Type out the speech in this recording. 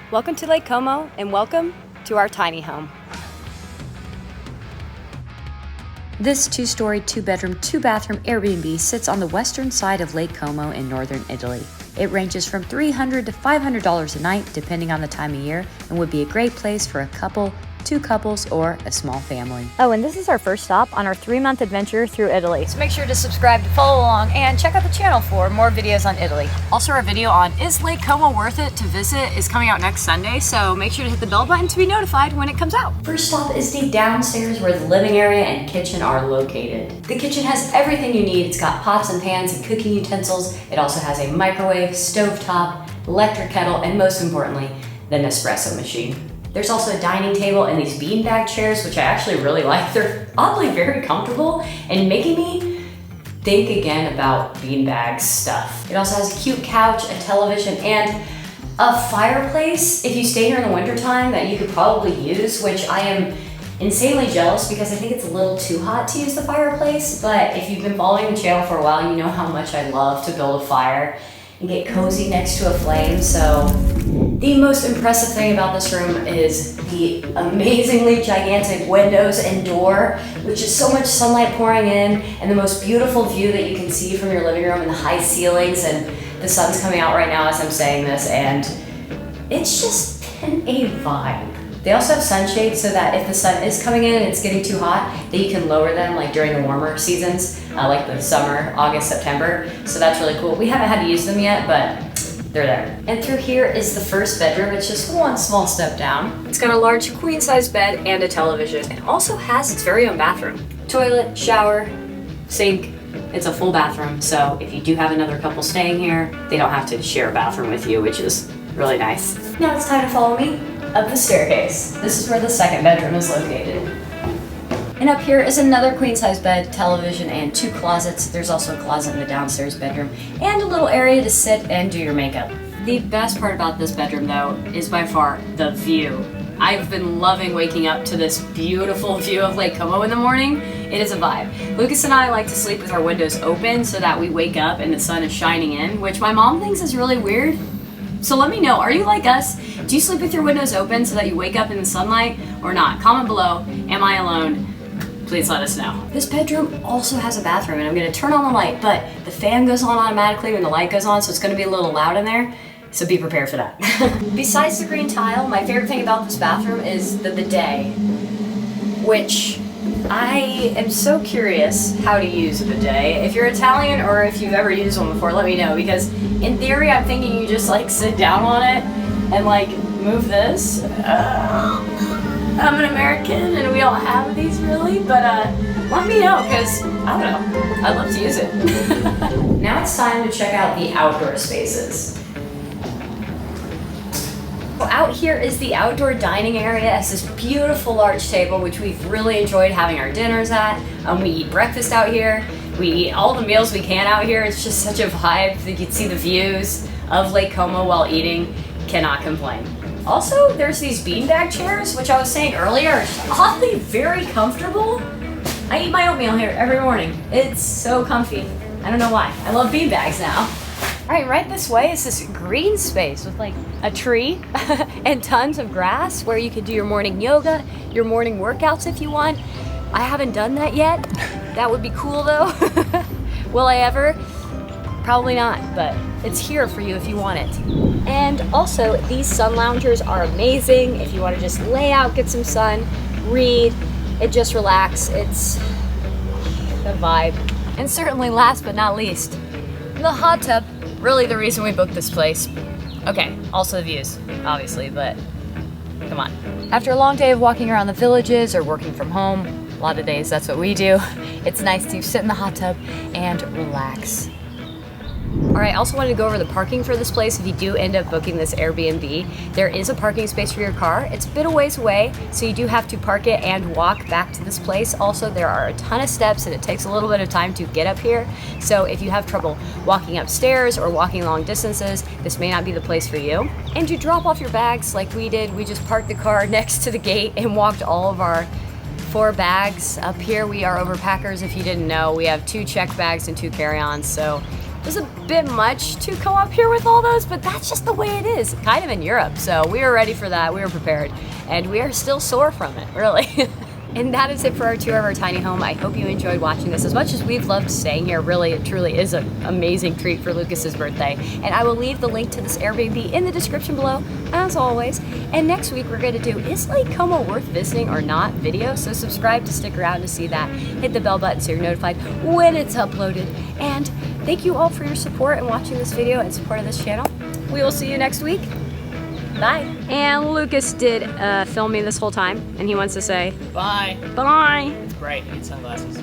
Welcome to Lake Como and welcome to our tiny home. This 2-story, 2-bedroom, 2-bathroom Airbnb sits on the western side of Lake Como in northern Italy. It ranges from $300 to $500 a night depending on the time of year and would be a great place for a couple, 2 couples, or a small family. Oh, and this is our first stop on our 3-month adventure through Italy. So make sure to subscribe to follow along and check out the channel for more videos on Italy. Also, our video on Is Lake Como Worth It to Visit is coming out next Sunday, so make sure to hit the bell button to be notified when it comes out. First stop is the downstairs where the living area and kitchen are located. The kitchen has everything you need. It's got pots and pans and cooking utensils. It also has a microwave, stovetop, electric kettle, and most importantly, the Nespresso machine. There's also a dining table and these beanbag chairs, which I actually really like. They're oddly very comfortable and making me think again about beanbag stuff. It also has a cute couch, a television, and a fireplace if you stay here in the wintertime that you could probably use, which I am insanely jealous because I think it's a little too hot to use the fireplace. But if you've been following the channel for a while, you know how much I love to build a fire and get cozy next to a flame. So the most impressive thing about this room is the amazingly gigantic windows and door, which is so much sunlight pouring in, and the most beautiful view that you can see from your living room and the high ceilings, and the sun's coming out right now as I'm saying this, and it's just been a vibe. They also have sunshades so that if the sun is coming in and it's getting too hot, that you can lower them like during the warmer seasons, like the summer, August, September. So that's really cool. We haven't had to use them yet, but they're there. And through here is the first bedroom. It's just one small step down. It's got a large queen-size bed and a television. It also has its very own bathroom. Toilet, shower, sink. It's a full bathroom, so if you do have another couple staying here, they don't have to share a bathroom with you, which is really nice. Now it's time to follow me up the staircase. This is where the second bedroom is located. And up here is another queen-size bed, television, and 2 closets. There's also a closet in the downstairs bedroom and a little area to sit and do your makeup. The best part about this bedroom, though, is by far the view. I've been loving waking up to this beautiful view of Lake Como in the morning. It is a vibe. Lucas and I like to sleep with our windows open so that we wake up and the sun is shining in, which my mom thinks is really weird. So let me know, are you like us? Do you sleep with your windows open so that you wake up in the sunlight or not? Comment below, am I alone? Please let us know. This bedroom also has a bathroom, and I'm gonna turn on the light, but the fan goes on automatically when the light goes on, so it's gonna be a little loud in there, so be prepared for that. Besides the green tile, my favorite thing about this bathroom is the bidet, which I am so curious how to use a bidet. If you're Italian or if you've ever used one before, let me know, because in theory, I'm thinking you just like sit down on it and like move this. I'm an American and we don't have these really, but let me know, because I don't know, I'd love to use it. Now it's time to check out the outdoor spaces. Well, out here is the outdoor dining area. It's this beautiful large table, which we've really enjoyed having our dinners at. We eat breakfast out here. We eat all the meals we can out here. It's just such a vibe. You can see the views of Lake Como while eating. Cannot complain. Also, there's these beanbag chairs, which I was saying earlier, are oddly very comfortable. I eat my oatmeal here every morning. It's so comfy. I don't know why. I love beanbags now. All right this way is this green space with like a tree and tons of grass where you can do your morning yoga, your morning workouts if you want. I haven't done that yet. That would be cool though. Will I ever? Probably not, but it's here for you if you want it. And also, these sun loungers are amazing if you want to just lay out, get some sun, read, and just relax. It's the vibe. And certainly last but not least, the hot tub. Really the reason we booked this place. Okay, also the views, obviously, but come on. After a long day of walking around the villages or working from home, a lot of days that's what we do, it's nice to sit in the hot tub and relax. All right, I also wanted to go over the parking for this place. If you do end up booking this Airbnb, there is a parking space for your car. It's a bit a ways away, so you do have to park it and walk back to this place. Also, there are a ton of steps and it takes a little bit of time to get up here. So if you have trouble walking upstairs or walking long distances, this may not be the place for you. And to drop off your bags like we did, we just parked the car next to the gate and walked all of our 4 bags up here. We are overpackers if you didn't know. We have 2 check bags and 2 carry-ons, so was a bit much to come up here with all those, but that's just the way it is, kind of in Europe. So we were ready for that, we were prepared, and we are still sore from it, really. And that is it for our tour of our tiny home. I hope you enjoyed watching this as much as we've loved staying here. Really, it truly is an amazing treat for Lucas's birthday. And I will leave the link to this Airbnb in the description below, as always. And next week we're gonna do Is Lake Como Worth Visiting or Not video. So subscribe to stick around to see that. Hit the bell button so you're notified when it's uploaded. And thank you all for your support and watching this video and support of this channel. We will see you next week. Bye. And Lucas did film me this whole time, and he wants to say Bye. Bye. It's bright. I need sunglasses.